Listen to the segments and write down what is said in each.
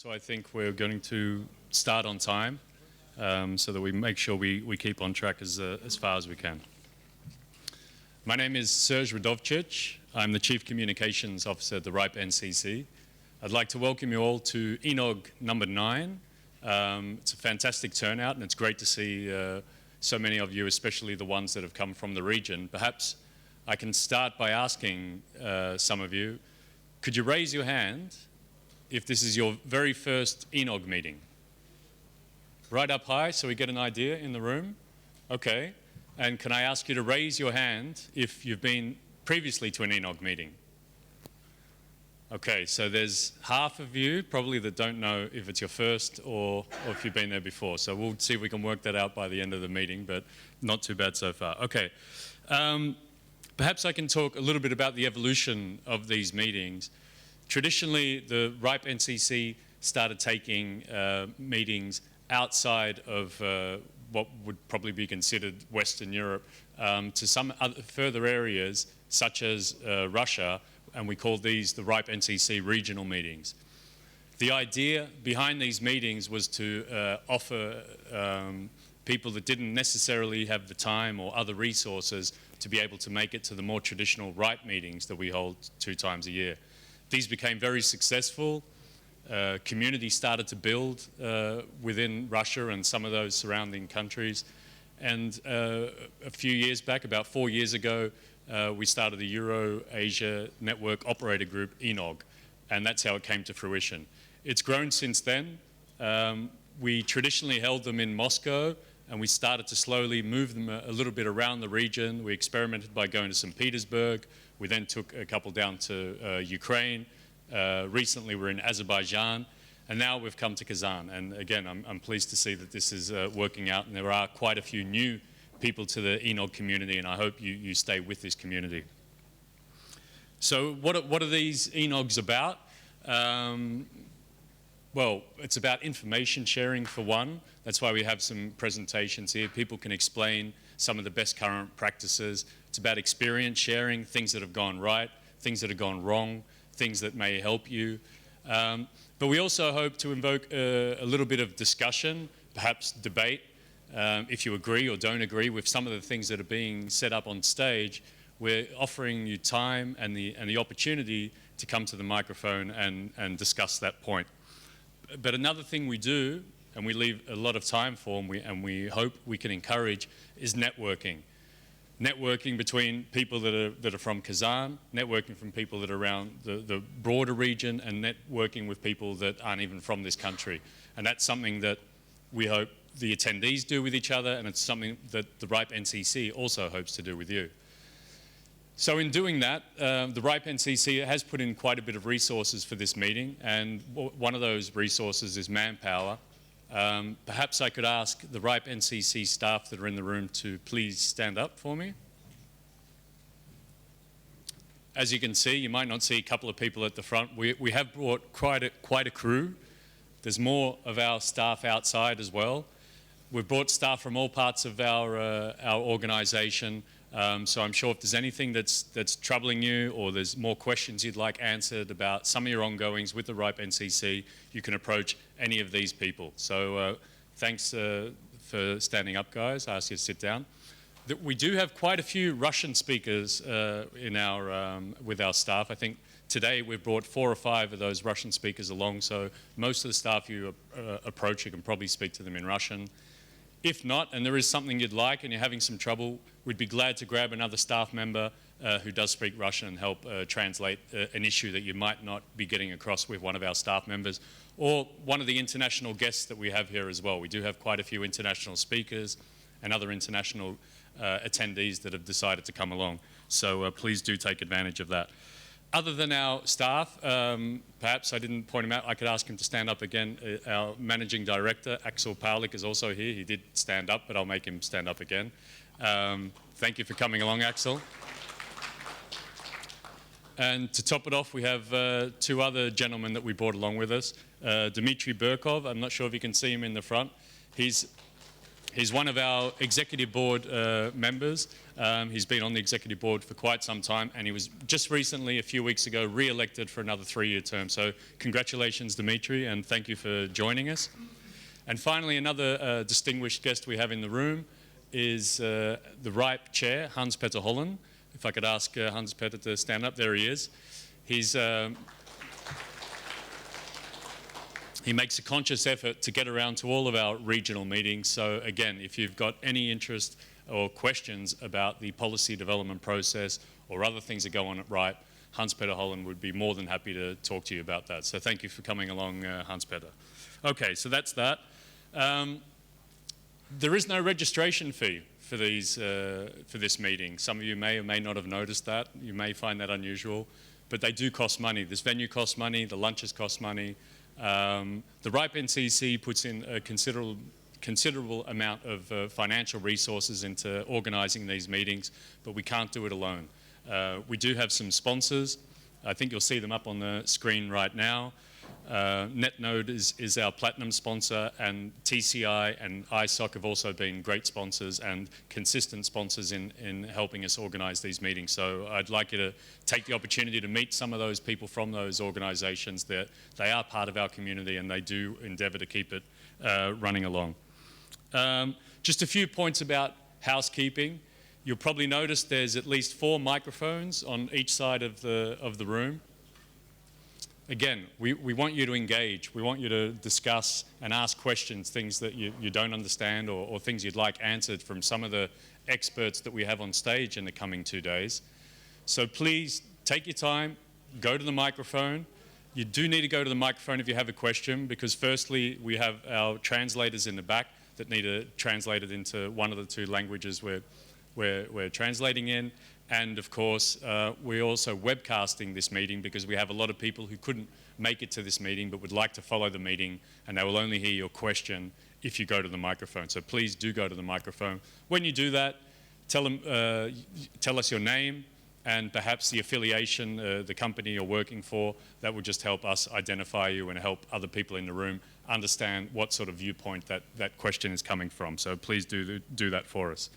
So I think we're going to start on time so that we make sure we keep on track as far as we can. My name is Serge Radovcic. I'm the Chief Communications Officer at the RIPE NCC. I'd like to welcome you all to ENOG number 9. It's a fantastic turnout and it's great to see so many of you, especially the ones that have come from the region. Perhaps I can start by asking some of you, could you raise your hand if this is your very first ENOG meeting? Right up high so we get an idea in the room. Okay. And can I ask you to raise your hand if you've been previously to an ENOG meeting? Okay, so there's half of you probably that don't know if it's your first or if you've been there before. So we'll see if we can work that out by the end of the meeting, but not too bad so far. Okay. Perhaps I can talk a little bit about the evolution of these meetings. Traditionally, the RIPE NCC started taking meetings outside of what would probably be considered Western Europe to some other further areas, such as Russia, and we called these the RIPE NCC regional meetings. The idea behind these meetings was to offer people that didn't necessarily have the time or other resources to be able to make it to the more traditional RIPE meetings that we hold 2 times a year. These became very successful. Community started to build within Russia and some of those surrounding countries. And a few years back, about 4 years ago, we started the Euro-Asia Network Operator Group, ENOG, and that's how it came to fruition. It's grown since then. We traditionally held them in Moscow, and we started to slowly move them a little bit around the region. We experimented by going to St. Petersburg. We then took a couple down to Ukraine. Recently we're in Azerbaijan, and now we've come to Kazan. And again, I'm pleased to see that this is working out, and there are quite a few new people to the ENOG community, and I hope you stay with this community. So what are these ENOGs about? Well, it's about information sharing for one. That's why we have some presentations here. People can explain some of the best current practices. It's about experience sharing, things that have gone right, things that have gone wrong, things that may help you. But we also hope to invoke a little bit of discussion, perhaps debate. If you agree or don't agree with some of the things that are being set up on stage, we're offering you time and the opportunity to come to the microphone and discuss that point. But another thing we do, and we leave a lot of time for, and we hope we can encourage, is networking. Networking between people that are from Kazan, networking from people that are around the broader region, and networking with people that aren't even from this country. And that's something that we hope the attendees do with each other, and it's something that the RIPE NCC also hopes to do with you. So in doing that, the RIPE NCC has put in quite a bit of resources for this meeting, and one of those resources is manpower. Perhaps I could ask the RIPE NCC staff that are in the room to please stand up for me. As you can see, you might not see a couple of people at the front. We have brought quite a crew. There's more of our staff outside as well. We've brought staff from all parts of our organisation. So I'm sure if there's anything that's troubling you, or there's more questions you'd like answered about some of your ongoings with the RIPE NCC, you can approach any of these people. So thanks for standing up, guys. I ask you to sit down. We do have quite a few Russian speakers with our staff. I think today we've brought 4 or 5 of those Russian speakers along, so most of the staff you approach, you can probably speak to them in Russian. If not, and there is something you'd like and you're having some trouble, we'd be glad to grab another staff member who does speak Russian and help translate an issue that you might not be getting across with one of our staff members, or one of the international guests that we have here as well. We do have quite a few international speakers and other international attendees that have decided to come along. So please do take advantage of that. Other than our staff, perhaps I didn't point him out, I could ask him to stand up again. Our Managing Director, Axel Pavlik, is also here. He did stand up, but I'll make him stand up again. Thank you for coming along, Axel. And to top it off, we have 2 other gentlemen that we brought along with us. Dmitry Burkov, I'm not sure if you can see him in the front. He's He's one of our executive board members. He's been on the executive board for quite some time, and he was just recently, a few weeks ago, re-elected for another 3-year term. So congratulations, Dimitri, and thank you for joining us. And finally, another distinguished guest we have in the room is the RIPE chair, Hans-Peter Holland. If I could ask Hans-Peter to stand up. There he is. He makes a conscious effort to get around to all of our regional meetings. So again, if you've got any interest or questions about the policy development process or other things that go on at RIPE, Hans-Peter Holland would be more than happy to talk to you about that. So thank you for coming along, Hans-Peter. Okay, so that's that. There is no registration fee for this meeting. Some of you may or may not have noticed that. You may find that unusual, but they do cost money. This venue costs money, the lunches cost money. The RIPE NCC puts in a considerable amount of financial resources into organising these meetings, but we can't do it alone. We do have some sponsors. I think you'll see them up on the screen right now. NetNode is our platinum sponsor, and TCI and ISOC have also been great sponsors and consistent sponsors in helping us organise these meetings. So I'd like you to take the opportunity to meet some of those people from those organisations. That they are part of our community and they do endeavour to keep it running along. Just a few points about housekeeping. You'll probably notice there's at least 4 microphones on each side of the room. Again, we want you to engage. We want you to discuss and ask questions, things that you don't understand or things you'd like answered from some of the experts that we have on stage in the coming 2 days. So please take your time, go to the microphone. You do need to go to the microphone if you have a question, because firstly, we have our translators in the back that need to translate it into one of the 2 languages we're translating in. And of course, we're also webcasting this meeting because we have a lot of people who couldn't make it to this meeting but would like to follow the meeting, and they will only hear your question if you go to the microphone. So please do go to the microphone. When you do that, tell us your name and perhaps the affiliation, the company you're working for. That will just help us identify you and help other people in the room understand what sort of viewpoint that question is coming from. So please do that for us.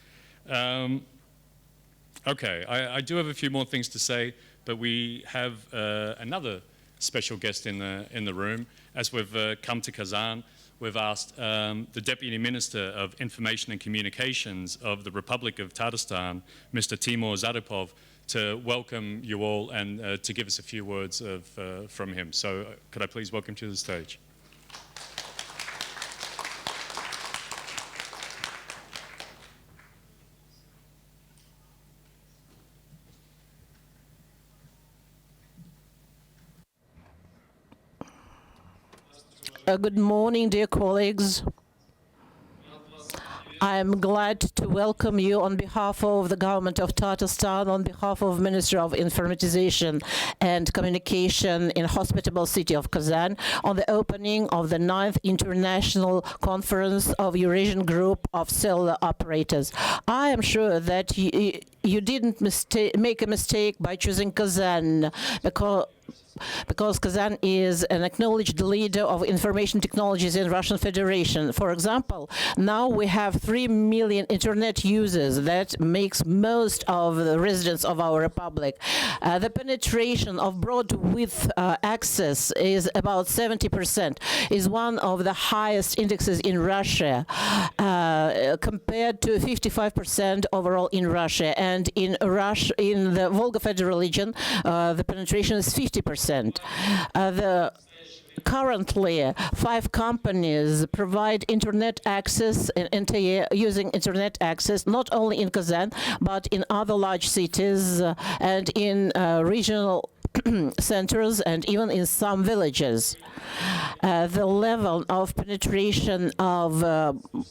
Okay, I do have a few more things to say, but we have another special guest in the room. As we've come to Kazan, we've asked the Deputy Minister of Information and Communications of the Republic of Tatarstan, Mr. Timur Zaripov, to welcome you all and to give us a few words from him. So could I please welcome to the stage? Good morning, dear colleagues. I am glad to welcome you on behalf of the government of Tatarstan, on behalf of Ministry of Informatization and Communication in hospitable city of Kazan, on the opening of the 9th International Conference of Eurasian Group of Cellular Operators. I am sure that you didn't make a mistake by choosing Kazan, because Kazan is an acknowledged leader of information technologies in Russian Federation. For example, now we have 3 million internet users. That makes most of the residents of our republic. The penetration of broadband access is about 70%, is one of the highest indexes in Russia, compared to 55% overall in Russia. And in the Volga Federal region, the penetration is 50%. Currently, 5 companies provide internet access using internet access, not only in Kazan, but in other large cities and in regional centers and even in some villages. The level of penetration of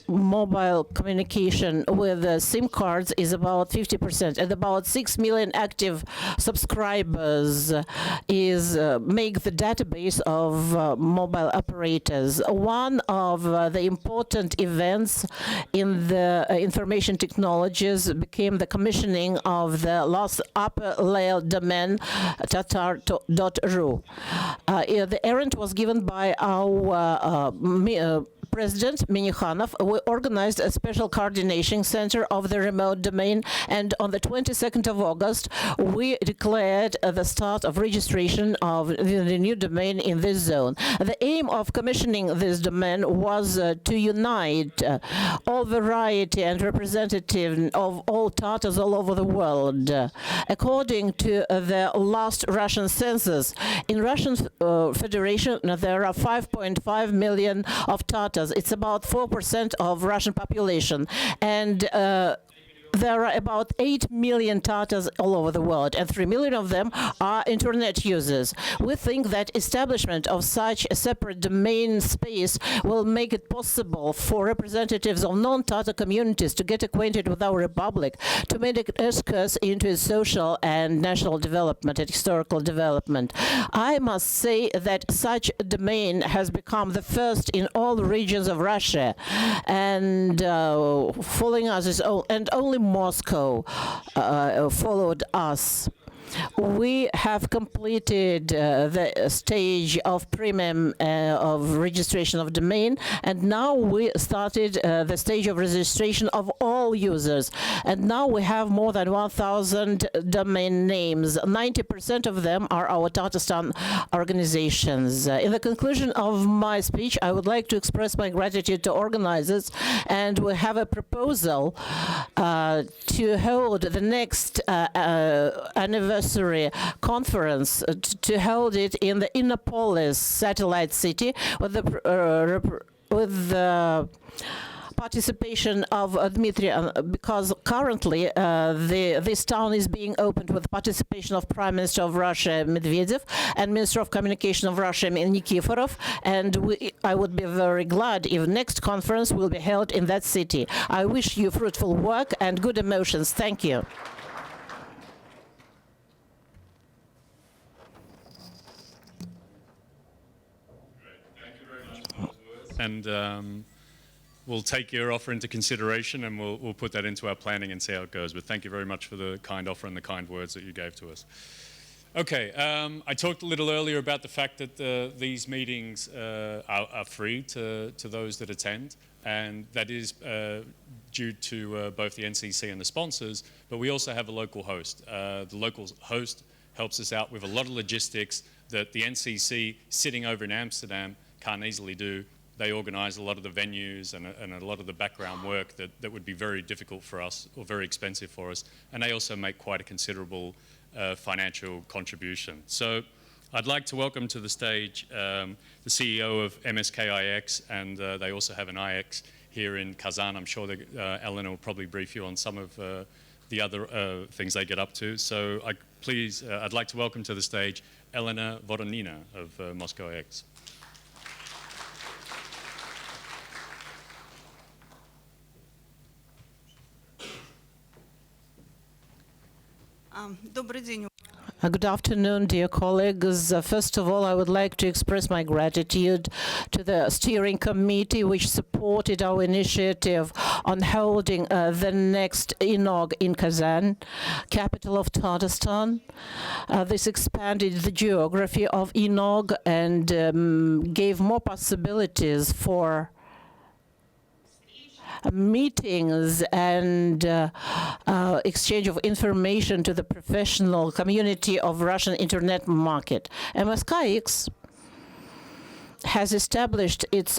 mobile communication with SIM cards is about 50%, and about 6 million active subscribers make the database of mobile operators. One of the important events in the information technologies became the commissioning of the last upper layer domain, Tatar.ru. The errand was given by our President Minnikhanov, we organized a special coordination center of the remote domain, and on the 22nd of August, we declared the start of registration of the new domain in this zone. The aim of commissioning this domain was to unite all variety and representative of all Tatars all over the world. According to the last Russian census, in Russian Federation there are 5.5 million of Tatars. It's about 4% of Russian population, and there are about 8 million Tatars all over the world, and 3 million of them are internet users. We think that establishment of such a separate domain space will make it possible for representatives of non-Tatar communities to get acquainted with our republic, to make an excursus into its social and national development and historical development. I must say that such a domain has become the first in all regions of Russia, and following us is only Moscow followed us. We have completed the stage of premium of registration of domain, and now we started the stage of registration of all users. And now we have more than 1,000 domain names. 90% of them are our Tatarstan organizations. In the conclusion of my speech, I would like to express my gratitude to organizers, and we have a proposal to hold the next anniversary conference, to hold it in the Innopolis satellite city with the participation of Dmitry, because currently this town is being opened with participation of Prime Minister of Russia Medvedev and Minister of Communication of Russia Nikiforov, and I would be very glad if next conference will be held in that city. I wish you fruitful work and good emotions. Thank you. And we'll take your offer into consideration, and we'll put that into our planning and see how it goes. But thank you very much for the kind offer and the kind words that you gave to us. Okay, I talked a little earlier about the fact that these meetings are free to those that attend, and that is due to both the NCC and the sponsors, but we also have a local host. The local host helps us out with a lot of logistics that the NCC, sitting over in Amsterdam, can't easily do. They organize a lot of the venues and a lot of the background work that would be very difficult for us or very expensive for us. And they also make quite a considerable financial contribution. So I'd like to welcome to the stage the CEO of MSK-IX, and they also have an IX here in Kazan. I'm sure that Elena will probably brief you on some of the other things they get up to. So I'd like to welcome to the stage Elena Voronina of MSK-IX. Good afternoon, dear colleagues. First of all, I would like to express my gratitude to the steering committee which supported our initiative on holding the next ENOG in Kazan, capital of Tatarstan. This expanded the geography of ENOG and gave more possibilities for meetings and exchange of information to the professional community of Russian internet market. MSK-IX has established its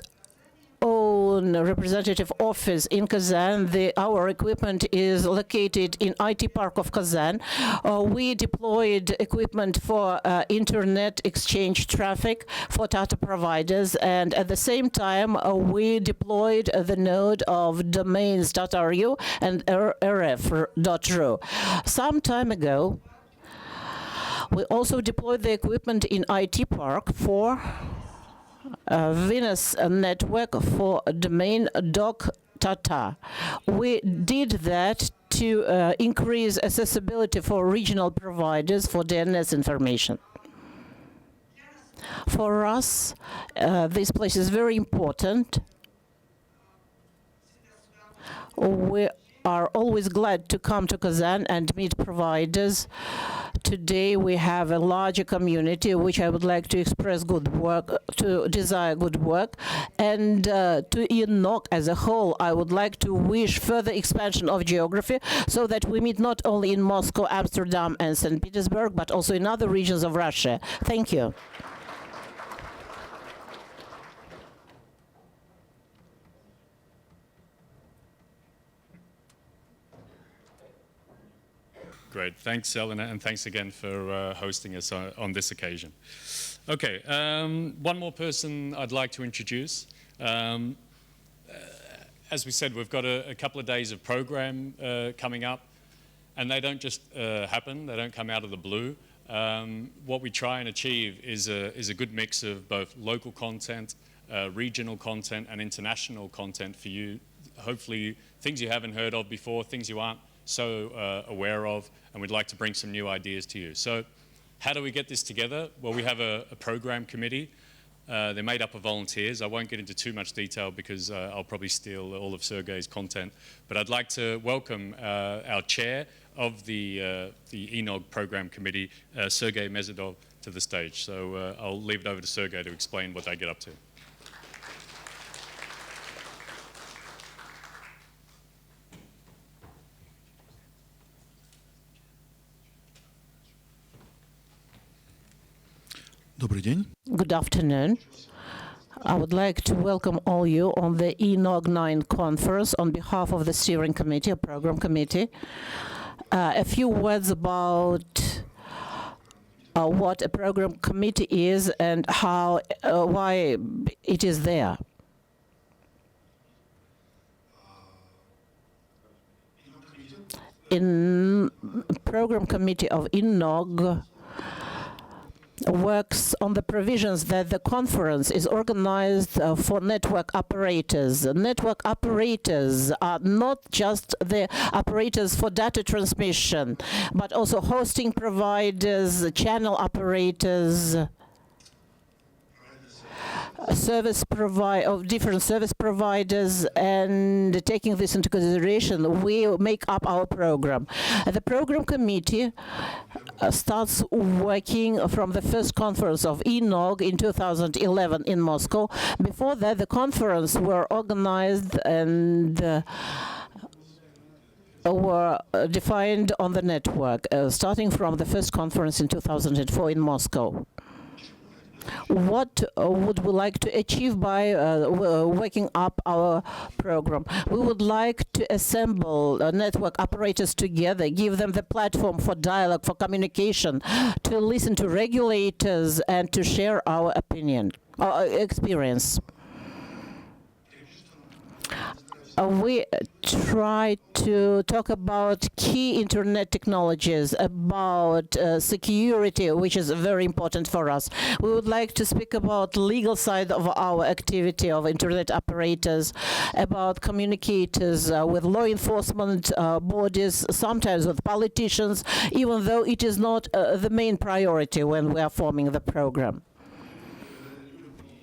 own representative office in Kazan. Our equipment is located in IT Park of Kazan. We deployed equipment for internet exchange traffic for Tata providers, and at the same time we deployed the node of domains .ru and rf.ru. Some time ago, we also deployed the equipment in IT Park for Venus network for domain .tata. We did that to increase accessibility for regional providers for DNS information. For us, this place is very important. We are always glad to come to Kazan and meet providers. Today we have a larger community which I would like to express good work, to desire good work, and to ENOG as a whole I would like to wish further expansion of geography so that we meet not only in Moscow, Amsterdam and St. Petersburg but also in other regions of Russia. Thank you. Great, thanks Elena, and thanks again for hosting us on this occasion. Okay, one more person I'd like to introduce. As we said, we've got a couple of days of program coming up, and they don't just happen, they don't come out of the blue. What we try and achieve is a good mix of both local content, regional content and international content for you. Hopefully things you haven't heard of before, things you aren't so aware of, and we'd like to bring some new ideas to you. So how do we get this together? Well, we have a program committee. They're made up of volunteers. I won't get into too much detail because I'll probably steal all of Sergey's content, but I'd like to welcome our chair of the ENOG program committee, Sergey Myasoedov, to the stage. So I'll leave it over to Sergey to explain what they get up to. Добрый день. Good afternoon. I would like to welcome all you on the ENOG-IX conference on behalf of the steering committee, program committee. A few words about what a program committee is and how, why it is there. In program committee of ENOG works on the provisions that the conference is organized for network operators. Network operators are not just the operators for data transmission, but also hosting providers, channel operators, different service providers, and taking this into consideration, we make up our program. The program committee starts working from the first conference of ENOG in 2011 in Moscow. Before that, the conference were organized and were defined on the network, starting from the first conference in 2004 in Moscow. What would we like to achieve by working up our program? We would like to assemble network operators together, give them the platform for dialogue, for communication, to listen to regulators and to share our opinion, our experience. We try to talk about key internet technologies, about security, which is very important for us. We would like to speak about legal side of our activity of internet operators, about communicators with law enforcement bodies, sometimes with politicians, even though it is not the main priority when we are forming the program.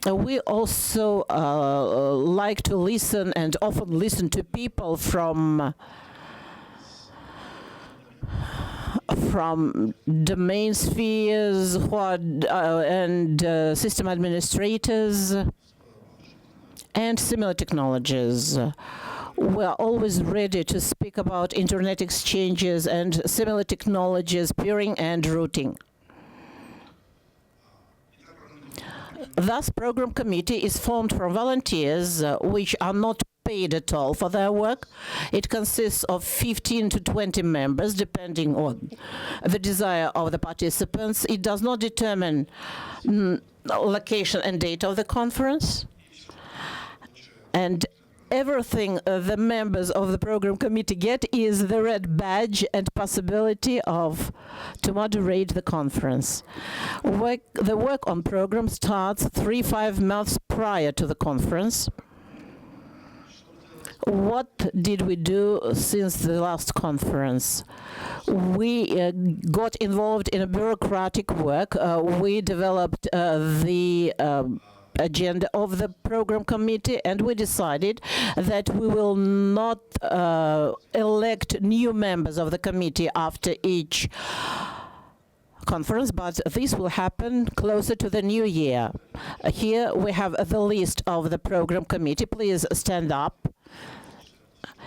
We also like to listen and often listen to people from domain spheres and system administrators and similar technologies. We are always ready to speak about internet exchanges and similar technologies, peering and routing. Thus, program committee is formed from volunteers which are not paid at all for their work. It consists of 15 to 20 members, depending on the desire of the participants. It does not determine location and date of the conference. And everything the members of the program committee get is the red badge and possibility to moderate the conference. The work on program starts 3-5 months prior to the conference. What did we do since the last conference? We got involved in a bureaucratic work. We developed the agenda of the program committee, and we decided that we will not elect new members of the committee after each conference, but this will happen closer to the new year. Here we have the list of the program committee. Please stand up.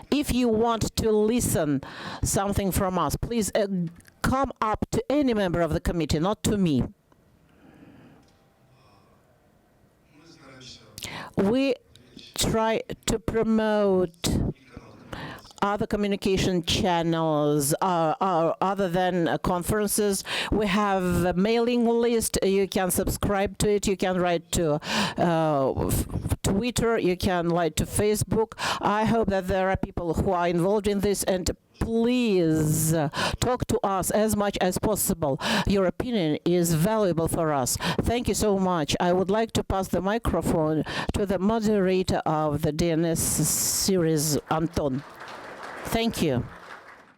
If you want to listen something from us, please come up to any member of the committee, not to me. We try to promote other communication channels other than conferences. We have a mailing list. You can subscribe to it. You can write to Twitter. You can write to Facebook. I hope that there are people who are involved in this, and please talk to us as much as possible. Your opinion is valuable for us. Thank you so much. I would like to pass the microphone to the moderator of the DNS series, Anton. Thank you.